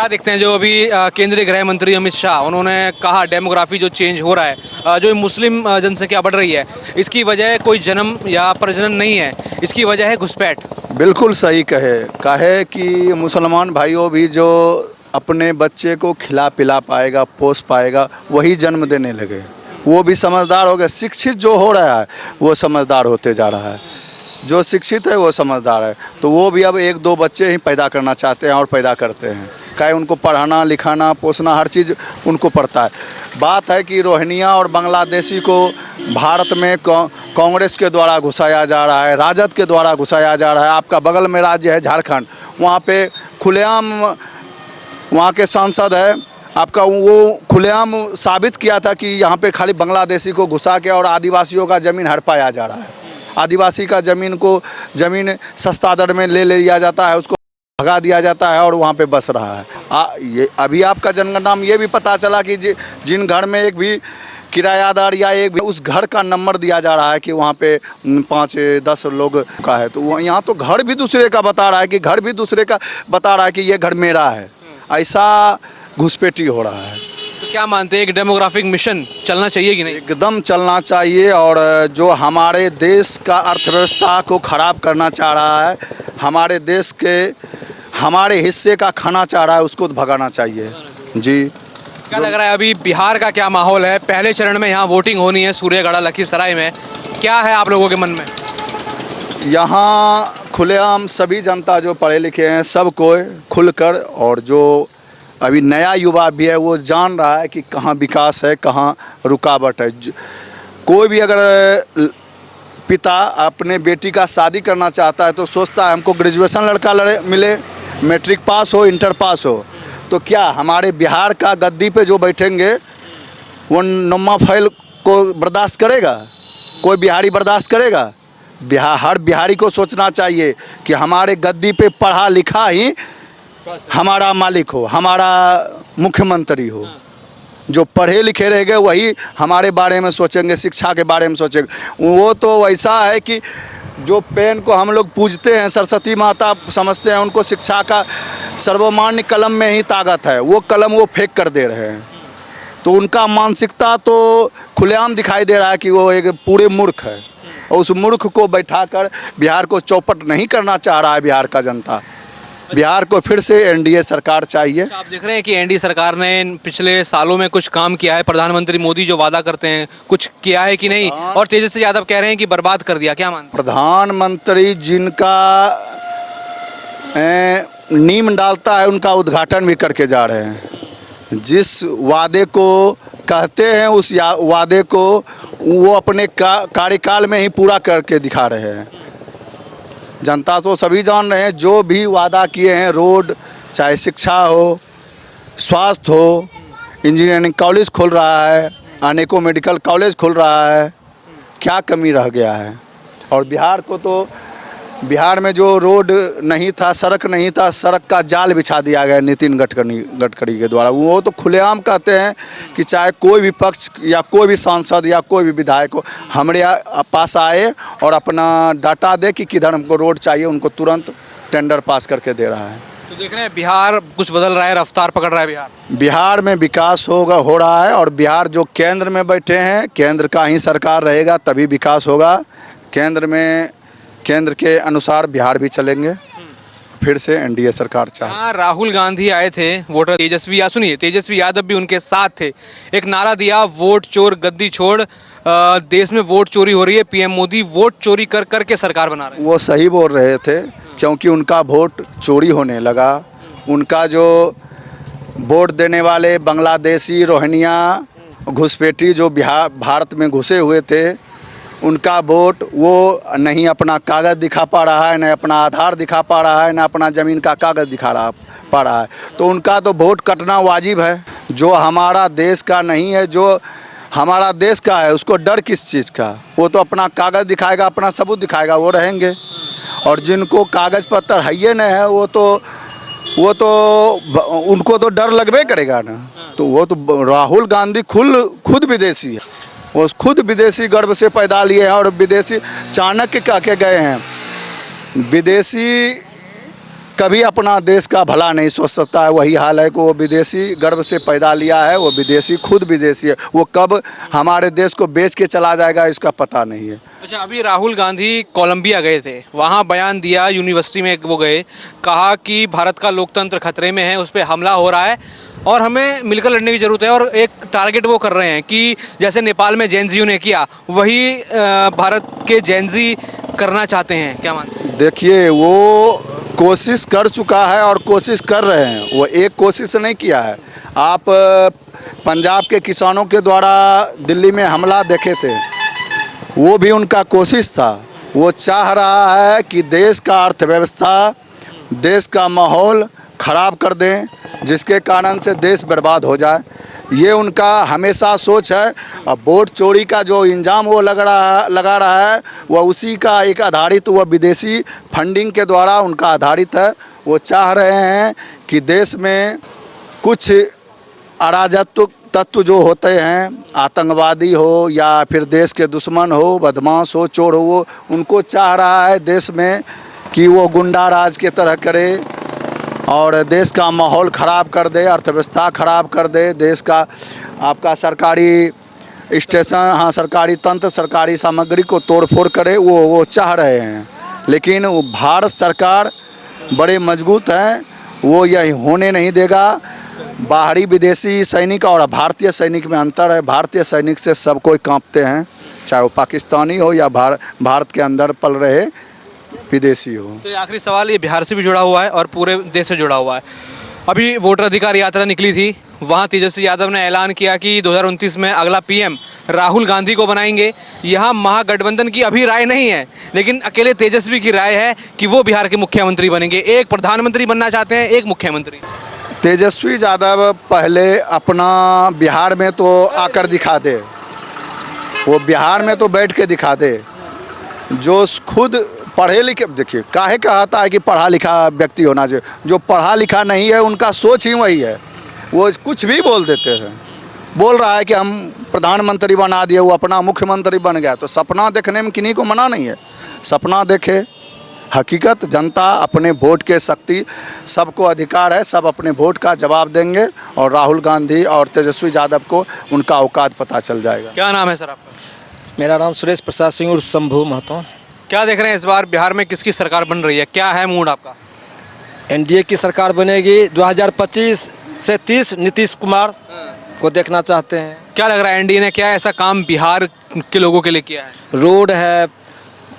क्या देखते हैं जो अभी केंद्रीय गृह मंत्री अमित शाह उन्होंने कहा डेमोग्राफी जो चेंज हो रहा है, जो मुस्लिम जनसंख्या बढ़ रही है, इसकी वजह कोई जन्म या प्रजनन नहीं है, इसकी वजह है घुसपैठ। बिल्कुल सही कहे कि मुसलमान भाइयों भी जो अपने बच्चे को खिला पिला पाएगा, पोस पाएगा, वही जन्म देने लगे। वो भी समझदार हो गए। शिक्षित जो हो रहा है वो समझदार होते जा रहा है। जो शिक्षित है वो समझदार है, तो वो भी अब एक दो बच्चे ही पैदा करना चाहते हैं और पैदा करते हैं। चाहे उनको पढ़ाना लिखाना पोसना हर चीज़ उनको पड़ता है। बात है कि रोहिंग्या और बांग्लादेशी को भारत में कांग्रेस के द्वारा घुसाया जा रहा है, राजद के द्वारा घुसाया जा रहा है। आपका बगल में राज्य है झारखंड, वहाँ पे खुलेआम वहाँ के सांसद है आपका, वो खुलेआम साबित किया था कि यहाँ पे खाली बांग्लादेशी को घुसा के और आदिवासियों का ज़मीन हड़पाया जा रहा है। आदिवासी का ज़मीन सस्ता दर में ले लिया जाता है, उसको भगा दिया जाता है और वहाँ पे बस रहा है। ये अभी आपका जनगणना में ये भी पता चला कि जिन घर में एक भी किरायादार या एक भी उस घर का नंबर दिया जा रहा है कि वहाँ पे 5-10 लोग का है, तो यहाँ तो घर भी दूसरे का बता रहा है कि घर भी दूसरे का बता रहा है कि ये घर मेरा है। ऐसा घुसपैठी हो रहा है। तो क्या मानते हैं एक डेमोग्राफिक मिशन चलना चाहिए कि नहीं? एकदम चलना चाहिए। और जो हमारे देश का अर्थव्यवस्था को ख़राब करना चाह रहा है, हमारे देश के हमारे हिस्से का खाना चाह रहा है, उसको भगाना चाहिए। जी, क्या लग रहा है अभी बिहार का क्या माहौल है? पहले चरण में यहाँ वोटिंग होनी है सूर्यगढ़ लखीसराय में, क्या है आप लोगों के मन में? यहाँ खुलेआम सभी जनता जो पढ़े लिखे हैं सब कोई खुलकर, और जो अभी नया युवा भी है वो जान रहा है कि कहाँ विकास है, कहाँ रुकावट है। कोई भी अगर पिता अपने बेटी का शादी करना चाहता है तो सोचता है हमको ग्रेजुएशन लड़का मिले, मैट्रिक पास हो, इंटर पास हो। तो क्या हमारे बिहार का गद्दी पे जो बैठेंगे वो नम्मा फैल को बर्दाश्त करेगा? कोई बिहारी बर्दाश्त करेगा? हर बिहारी को सोचना चाहिए कि हमारे गद्दी पे पढ़ा लिखा ही हमारा मालिक हो, हमारा मुख्यमंत्री हो। जो पढ़े लिखे रहेंगे वही हमारे बारे में सोचेंगे, शिक्षा के बारे में सोचेंगे। वो तो वैसा है कि जो पेन को हम लोग पूजते हैं, सरस्वती माता समझते हैं, उनको शिक्षा का सर्वमान्य कलम में ही ताकत है, वो कलम वो फेंक कर दे रहे हैं। तो उनका मानसिकता तो खुलेआम दिखाई दे रहा है कि वो एक पूरे मूर्ख है, और उस मूर्ख को बैठाकर बिहार को चौपट नहीं करना चाह रहा है बिहार का जनता। बिहार को फिर से एनडीए सरकार चाहिए। आप देख रहे हैं कि एनडीए सरकार ने पिछले सालों में कुछ काम किया है, प्रधानमंत्री मोदी जो वादा करते हैं कुछ किया है कि नहीं? और तेजस्वी यादव कह रहे हैं कि बर्बाद कर दिया, क्या मानते हैं? प्रधानमंत्री जिनका नींव डालता है उनका उद्घाटन भी करके जा रहे हैं। जिस वादे को कहते हैं उस वादे को वो अपने कार्यकाल में ही पूरा करके दिखा रहे हैं। जनता तो सभी जान रहे हैं, जो भी वादा किए हैं, रोड चाहे शिक्षा हो, स्वास्थ्य हो, इंजीनियरिंग कॉलेज खोल रहा है, अनेकों मेडिकल कॉलेज खोल रहा है, क्या कमी रह गया है? और बिहार को तो बिहार में जो रोड नहीं था, सड़क नहीं था, सड़क का जाल बिछा दिया गया नितिन गडकरी के द्वारा। वो तो खुलेआम कहते हैं कि चाहे कोई भी पक्ष या कोई भी सांसद या कोई भी विधायक हो हमारे पास आए और अपना डाटा दे कि किधर हमको रोड चाहिए, उनको तुरंत टेंडर पास करके दे रहा है। तो देख रहे हैं बिहार कुछ बदल रहा है, रफ्तार पकड़ रहा है बिहार में विकास हो रहा है। और बिहार जो केंद्र में बैठे हैं, केंद्र का ही सरकार रहेगा तभी विकास होगा। केंद्र के अनुसार बिहार भी चलेंगे, फिर से एनडीए सरकार चाहे। राहुल गांधी आए थे, वोटर तेजस्वी यादव भी उनके साथ थे। एक नारा दिया, वोट चोर गद्दी छोड़। देश में वोट चोरी हो रही है, पीएम मोदी वोट चोरी कर करके सरकार बना रहे हैं। वो सही बोल रहे थे, क्योंकि उनका वोट चोरी होने लगा। उनका जो वोट देने वाले बांग्लादेशी, रोहिंग्या, घुसपैठी जो भारत में घुसे हुए थे, उनका वोट वो नहीं अपना कागज़ दिखा पा रहा है, न अपना आधार दिखा पा रहा है, न अपना ज़मीन का कागज़ पा रहा है। तो उनका तो वोट कटना वाजिब है। जो हमारा देश का नहीं है, जो हमारा देश का है, उसको डर किस चीज़ का? वो तो अपना कागज़ दिखाएगा, अपना सबूत दिखाएगा, वो रहेंगे। और जिनको कागज़ पत्र है ही नहीं है, वो तो उनको तो डर लगबे करेगा ना। तो वो तो राहुल गांधी खुद विदेशी है, वो खुद विदेशी गर्भ से पैदा लिए हैं और विदेशी चाणक्य कह के गए हैं। विदेशी कभी अपना देश का भला नहीं सोच सकता है। वही हाल है कि वो विदेशी गर्भ से पैदा लिया है, वो विदेशी, खुद विदेशी है। वो कब हमारे देश को बेच के चला जाएगा इसका पता नहीं है। अच्छा, अभी राहुल गांधी कोलंबिया गए थे, वहाँ बयान दिया, यूनिवर्सिटी में वो गए, कहा कि भारत का लोकतंत्र खतरे में है, उस पर हमला हो रहा है और हमें मिलकर लड़ने की ज़रूरत है। और एक टारगेट वो कर रहे हैं कि जैसे नेपाल में जैनजियों ने किया, वही भारत के जैनजी करना चाहते हैं। क्या मानते हैं? देखिए, वो कोशिश कर चुका है और कोशिश कर रहे हैं। वो एक कोशिश नहीं किया है। आप पंजाब के किसानों के द्वारा दिल्ली में हमला देखे थे, वो भी उनका कोशिश था। वो चाह रहा है कि देश का अर्थव्यवस्था, देश का माहौल ख़राब कर दें, जिसके कारण से देश बर्बाद हो जाए। ये उनका हमेशा सोच है। अब वोट चोरी का जो इंजाम वो लगा रहा है, वह उसी का एक आधारित, वह विदेशी फंडिंग के द्वारा उनका आधारित है। वो चाह रहे हैं कि देश में कुछ अराजकत्व तत्व जो होते हैं, आतंकवादी हो या फिर देश के दुश्मन हो, बदमाश हो, चोर हो, वो उनको चाह रहा है देश में कि वो गुंडा राज के तरह करे और देश का माहौल ख़राब कर दे, अर्थव्यवस्था ख़राब कर दे, देश का आपका सरकारी स्टेशन, हाँ, सरकारी तंत्र, सरकारी सामग्री को तोड़ फोड़ करे। वो चाह रहे हैं। लेकिन वो भारत सरकार बड़े मजबूत हैं, वो यही होने नहीं देगा। बाहरी विदेशी सैनिक और भारतीय सैनिक में अंतर है। भारतीय सैनिक से सब कोई कांपते हैं, चाहे वो पाकिस्तानी हो या भारत के अंदर पल रहे विदेशी हो। तो ये आखिरी सवाल, ये बिहार से भी जुड़ा हुआ है और पूरे देश से जुड़ा हुआ है। अभी वोटर अधिकार यात्रा निकली थी, वहाँ तेजस्वी यादव ने ऐलान किया कि 2029 में अगला पीएम राहुल गांधी को बनाएंगे। यहाँ महागठबंधन की अभी राय नहीं है, लेकिन अकेले तेजस्वी की राय है कि वो बिहार के मुख्यमंत्री बनेंगे। एक प्रधानमंत्री बनना चाहते हैं, एक मुख्यमंत्री। तेजस्वी यादव पहले अपना बिहार में तो आकर दिखा दे, वो बिहार में तो बैठ के दिखा दे। जो खुद पढ़े लिखे, देखिए काहे कहता है कि पढ़ा लिखा व्यक्ति होना चाहिए। जो पढ़ा लिखा नहीं है उनका सोच ही वही है, वो कुछ भी बोल देते हैं। बोल रहा है कि हम प्रधानमंत्री बना दिए, वो अपना मुख्यमंत्री बन गया। तो सपना देखने में किन्हीं को मना नहीं है, सपना देखे। हकीकत जनता अपने वोट के शक्ति, सबको अधिकार है, सब अपने वोट का जवाब देंगे और राहुल गांधी और तेजस्वी यादव को उनका औकात पता चल जाएगा। क्या नाम है सर आपका? मेरा नाम सुरेश प्रसाद सिंह उर्फ शंभू महतो। क्या देख रहे हैं इस बार बिहार में किसकी सरकार बन रही है? क्या है मूड आपका? एनडीए की सरकार बनेगी 2025 से 30। नीतीश कुमार को देखना चाहते हैं। क्या लग रहा है एनडीए ने क्या ऐसा काम बिहार के लोगों के लिए किया है? रोड है,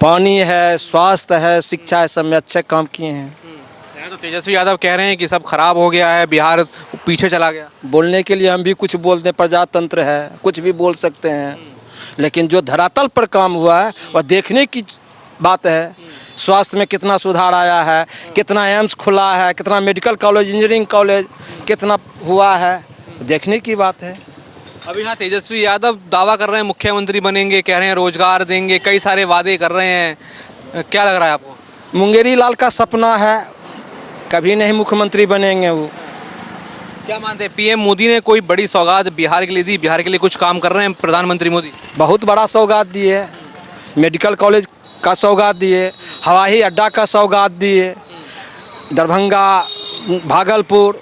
पानी है, स्वास्थ्य है, शिक्षा है, सब में अच्छे काम किए हैं। तो तेजस्वी यादव कह रहे हैं कि सब खराब हो गया है, बिहार पीछे चला गया। बोलने के लिए हम भी कुछ बोलते हैं, प्रजातंत्र है, कुछ भी बोल सकते हैं। लेकिन जो धरातल पर काम हुआ है वह देखने की बात है। स्वास्थ्य में कितना सुधार आया है, कितना एम्स खुला है, कितना मेडिकल कॉलेज, इंजीनियरिंग कॉलेज कितना हुआ है, देखने की बात है। अभी हाँ, तेजस्वी यादव दावा कर रहे हैं मुख्यमंत्री बनेंगे, कह रहे हैं रोजगार देंगे, कई सारे वादे कर रहे हैं। क्या लग रहा है आपको? मुंगेरी लाल का सपना है, कभी नहीं मुख्यमंत्री बनेंगे वो। क्या मानते हैं, पीएम मोदी ने कोई बड़ी सौगात बिहार के लिए दी? बिहार के लिए कुछ काम कर रहे हैं प्रधानमंत्री मोदी? बहुत बड़ा सौगात दिए, मेडिकल कॉलेज का सौगात दिए, हवाई अड्डा का सौगात दिए, दरभंगा, भागलपुर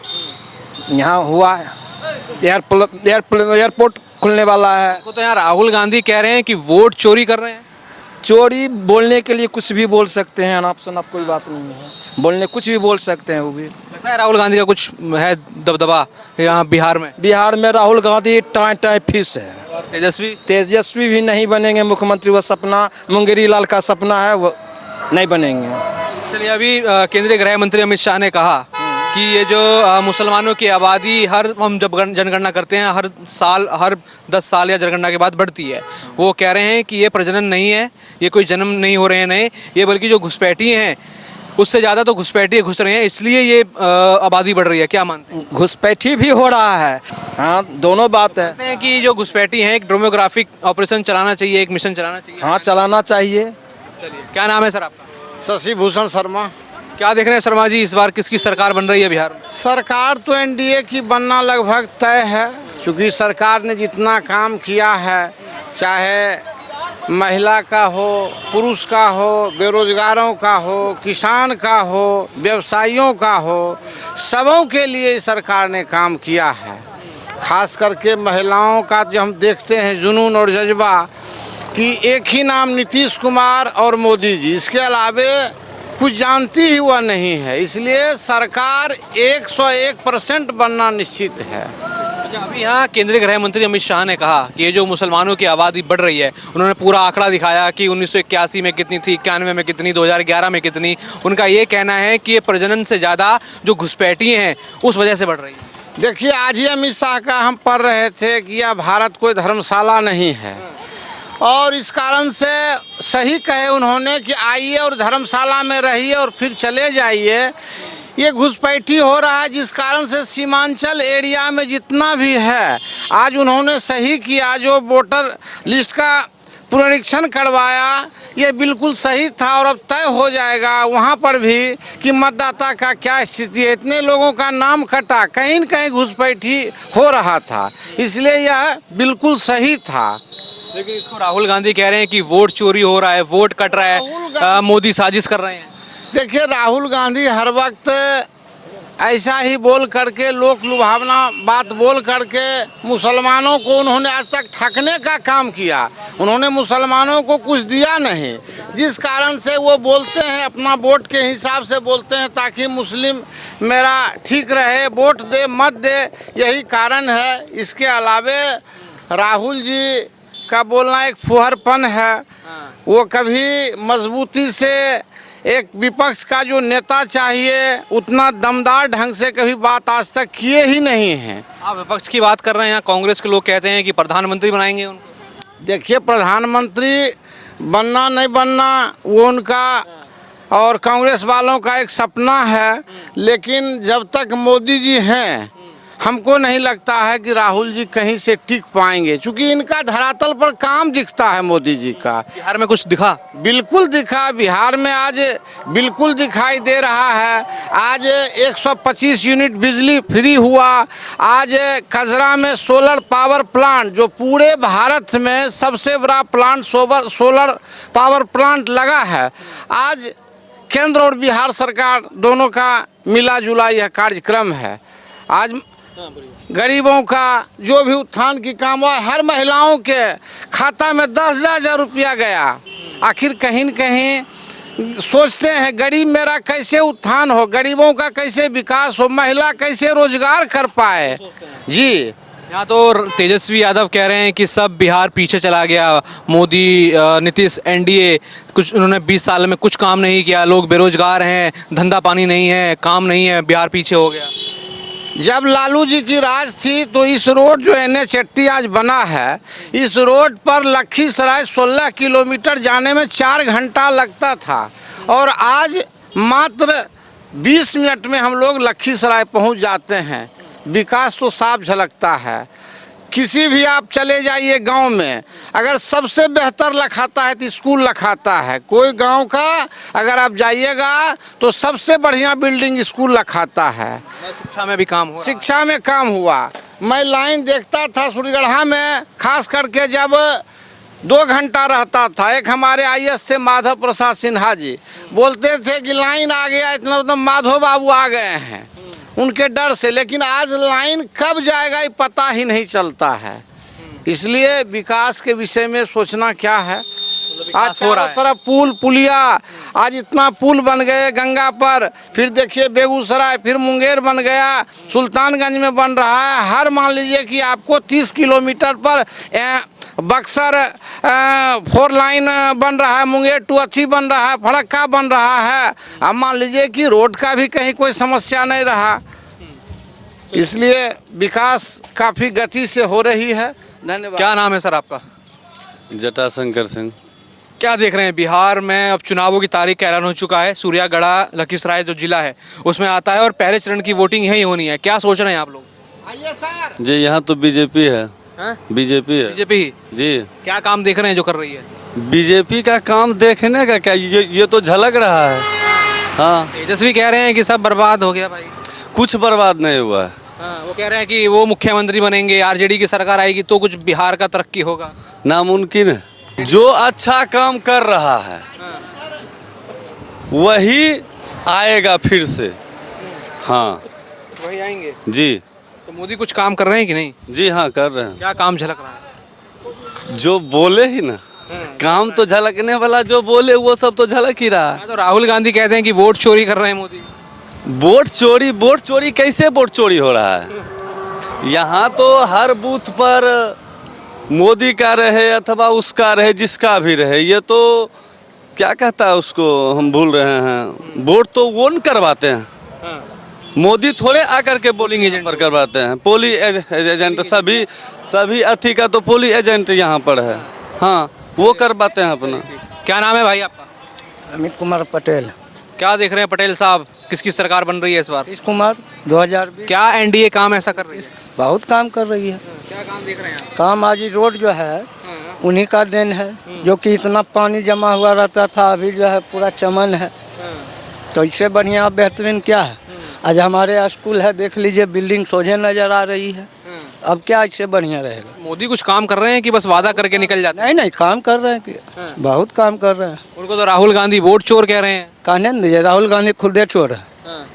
यहाँ हुआ है, एयरपोर्ट खुलने वाला है। तो यहाँ राहुल गांधी कह रहे हैं कि वोट चोरी कर रहे हैं। चोरी बोलने के लिए कुछ भी बोल सकते हैं, अनाप शनाप कोई बात नहीं है, बोलने कुछ भी बोल सकते हैं। वो भी लगता है राहुल गांधी का कुछ है दबदबा यहाँ बिहार में? बिहार में राहुल गांधी टाई फिश है। और तेजस्वी भी नहीं बनेंगे मुख्यमंत्री। वो सपना मुंगेरी लाल का सपना है, वो नहीं बनेंगे। चलिए, अभी केंद्रीय गृह मंत्री अमित शाह ने कहा कि ये जो मुसलमानों की आबादी हम जब जनगणना करते हैं हर साल, हर 10 साल या जनगणना के बाद बढ़ती है, वो कह रहे हैं कि ये प्रजनन नहीं है, ये कोई जन्म नहीं हो रहे हैं नए, ये बल्कि जो घुसपैठी हैं उससे ज़्यादा तो घुसपैठी घुस रहे हैं, इसलिए ये आबादी बढ़ रही है। क्या मानते हैं? घुसपैठी भी हो रहा है, हाँ, दोनों बात है। कहते हैं कि जो घुसपैठी हैं, एक डेमोग्राफिक ऑपरेशन चलाना चाहिए, एक मिशन चलाना चाहिए। हाँ, चलाना चाहिए। चलिए, क्या नाम है सर आपका? शशि भूषण शर्मा। क्या देख रहे हैं शर्मा जी, इस बार किसकी सरकार बन रही है बिहार में? सरकार तो एनडीए की बनना लगभग तय है, क्योंकि सरकार ने जितना काम किया है, चाहे महिला का हो, पुरुष का हो, बेरोजगारों का हो, किसान का हो, व्यवसायियों का हो, सबों के लिए सरकार ने काम किया है। खास करके महिलाओं का जो हम देखते हैं जुनून और जज्बा कि एक ही नाम नीतीश कुमार और मोदी जी, इसके अलावे कुछ जानती ही वह नहीं है। इसलिए सरकार 101% बनना निश्चित है। अच्छा, अभी यहाँ केंद्रीय गृह मंत्री अमित शाह ने कहा कि ये जो मुसलमानों की आबादी बढ़ रही है, उन्होंने पूरा आंकड़ा दिखाया कि 1981 में कितनी थी, 91 में कितनी, 2011 में कितनी। उनका ये कहना है कि ये प्रजनन से ज़्यादा जो घुसपैठी हैं उस वजह से बढ़ रही है। देखिए, आज ही अमित शाह का हम पढ़ रहे थे कि यह भारत कोई धर्मशाला नहीं है, और इस कारण से सही कहे उन्होंने कि आइए और धर्मशाला में रहिए और फिर चले जाइए। ये घुसपैठी हो रहा है, जिस कारण से सीमांचल एरिया में जितना भी है, आज उन्होंने सही किया। जो वोटर लिस्ट का पुनरीक्षण करवाया, ये बिल्कुल सही था, और अब तय हो जाएगा वहाँ पर भी कि मतदाता का क्या स्थिति है। इतने लोगों का नाम कटा, कहीं न कहीं घुसपैठी हो रहा था, इसलिए यह बिल्कुल सही था। लेकिन इसको राहुल गांधी कह रहे हैं कि वोट चोरी हो रहा है, वोट कट रहा है, मोदी साजिश कर रहे हैं। देखिए, राहुल गांधी हर वक्त ऐसा ही बोल करके, लोक लुभावना बात बोल करके मुसलमानों को उन्होंने आज तक ठगने का काम किया। उन्होंने मुसलमानों को कुछ दिया नहीं, जिस कारण से वो बोलते हैं अपना वोट के हिसाब से बोलते हैं ताकि मुस्लिम मेरा ठीक रहे, वोट दे मत दे, यही कारण है। इसके अलावे राहुल जी का बोलना एक फुहरपन है। वो कभी मजबूती से एक विपक्ष का जो नेता चाहिए उतना दमदार ढंग से कभी बात आज तक किए ही नहीं हैं। आप विपक्ष की बात कर रहे हैं, यहाँ कांग्रेस के लोग कहते हैं कि प्रधानमंत्री बनाएंगे उनको। देखिए, प्रधानमंत्री बनना नहीं बनना वो उनका और कांग्रेस वालों का एक सपना है, लेकिन जब तक मोदी जी हैं हमको नहीं लगता है कि राहुल जी कहीं से टिक पाएंगे, क्योंकि इनका धरातल पर काम दिखता है मोदी जी का। बिहार में कुछ दिखा? बिल्कुल दिखा, बिहार में आज बिल्कुल दिखाई दे रहा है। आज 125 यूनिट बिजली फ्री हुआ। आज कजरा में सोलर पावर प्लांट, जो पूरे भारत में सबसे बड़ा प्लांट सोलर पावर प्लांट लगा है। आज केंद्र और बिहार सरकार दोनों का मिला जुला यह कार्यक्रम है। आज गरीबों का जो भी उत्थान की काम हुआ, हर महिलाओं के खाता में 10,000 रुपया गया। आखिर कहीं न कहीं सोचते हैं गरीब मेरा कैसे उत्थान हो, गरीबों का कैसे विकास हो, महिला कैसे रोजगार कर पाए। जी, यहाँ तो तेजस्वी यादव कह रहे हैं कि सब बिहार पीछे चला गया, मोदी नीतीश एनडीए कुछ, उन्होंने 20 साल में कुछ काम नहीं किया, लोग बेरोजगार हैं, धंधा पानी नहीं है, काम नहीं है, बिहार पीछे हो गया। जब लालू जी की राज थी तो इस रोड जो NH80 आज बना है, इस रोड पर लखीसराय 16 किलोमीटर जाने में 4 घंटा लगता था, और आज मात्र 20 मिनट में हम लोग लखीसराय पहुंच जाते हैं। विकास तो साफ झलकता है। किसी भी आप चले जाइए गांव में, अगर सबसे बेहतर लखाता है तो स्कूल लखाता है। कोई गांव का अगर आप जाइएगा तो सबसे बढ़िया बिल्डिंग स्कूल लखाता है। शिक्षा में भी काम हुआ। शिक्षा में काम हुआ। मैं लाइन देखता था सूर्यगढ़ा में, खास करके जब 2 घंटा रहता था। एक हमारे IS थे माधव प्रसाद सिन्हा जी, बोलते थे कि लाइन आ गया, इतना तो माधव बाबू आ गए हैं उनके डर से। लेकिन आज लाइन कब जाएगा ये पता ही नहीं चलता है। इसलिए विकास के विषय में सोचना क्या है। आज चारों तरफ पुल पुलिया, आज इतना पुल बन गए गंगा पर, फिर देखिए बेगूसराय, फिर मुंगेर बन गया, सुल्तानगंज में बन रहा है। हर मान लीजिए कि आपको 30 किलोमीटर पर बक्सर 4 लाइन बन रहा है, मुंगेर टू अथी बन रहा है, फड़क्का बन रहा है। अब मान लीजिए कि रोड का भी कहीं कोई समस्या नहीं रहा। इसलिए विकास काफ़ी गति से हो रही है। धन्यवाद। क्या नाम है सर आपका? जटाशंकर सिंह। क्या देख रहे हैं बिहार में अब चुनावों की तारीख का ऐलान हो चुका है। सूर्यागढ़ा लखीसराय जो जिला है उसमें आता है और पहले चरण की वोटिंग यही होनी है। क्या सोच रहे हैं आप लोग? आइए सर। जी, यहाँ तो बीजेपी है। बीजेपी है। बीजेपी ही? जी। क्या काम देख रहे हैं जो कर रही है? बीजेपी का काम देखने का क्या, ये तो झलक रहा है। हाँ, तेजस्वी कह रहे हैं कि सब बर्बाद हो गया भाई। कुछ बर्बाद नहीं हुआ है। हाँ, वो कह रहे हैं कि वो मुख्यमंत्री बनेंगे, RJD की सरकार आएगी तो कुछ बिहार का तरक्की होगा। नामुमकिन है। जो अच्छा काम कर रहा है वही आएगा फिर से। हाँ वही आएंगे। जी। तो मोदी कुछ काम कर रहे हैं कि नहीं? जी हाँ कर रहे हैं। क्या काम झलक रहा है? जो बोले ही ना, काम तो झलकने वाला जो बोले वो सब तो झलक ही रहा है। तो राहुल गांधी कहते हैं कि वोट चोरी कर रहे हैं मोदी। वोट चोरी कैसे वोट चोरी हो रहा है? यहाँ तो हर बूथ पर मोदी का रहे अथवा उसका रहे, जिसका भी रहे, ये तो क्या कहता है उसको, हम भूल रहे हैं। वोट तो वो न करवाते हैं, मोदी थोड़े आकर के पोलिंग एजेंट पर करवाते हैं। पोलिंग एजेंट सभी अथी का तो पोलिंग एजेंट यहाँ पर है। हाँ वो करवाते हैं अपना। क्या नाम है भाई आपका? अमित कुमार पटेल। क्या देख रहे हैं पटेल साहब, किसकी सरकार बन रही है इस बार? नीतीश कुमार 2020। क्या एनडीए काम ऐसा कर रही है? बहुत काम कर रही है। क्या काम देख रहे हैं आप? काम आज ही रोड जो है उन्हीं का देन है, जो कि इतना पानी जमा हुआ रहता था, अभी जो है पूरा चमन है। तो इससे बढ़िया बेहतरीन क्या है? आज हमारे स्कूल है, देख लीजिए, बिल्डिंग सोझे नजर आ रही है। अब क्या इससे बढ़िया रहेगा? मोदी कुछ काम कर रहे हैं कि बस वादा करके निकल जाते हैं? नहीं काम कर रहे हैं कि बहुत काम कर रहे हैं। उनको तो राहुल गांधी वोट चोर कह रहे हैं। कहने नहीं दीजिए, राहुल गांधी खुदे चोर है।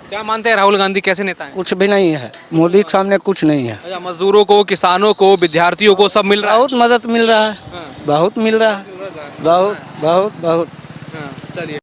क्या मानते हैं राहुल गांधी कैसे नेता हैं? कुछ भी नहीं है, मोदी के सामने कुछ नहीं है। अच्छा, मजदूरों को, किसानों को, विद्यार्थियों को सब मिल रहा है। बहुत मदद मिल रहा है, बहुत मिल रहा है, बहुत बहुत बहुत। चलिए।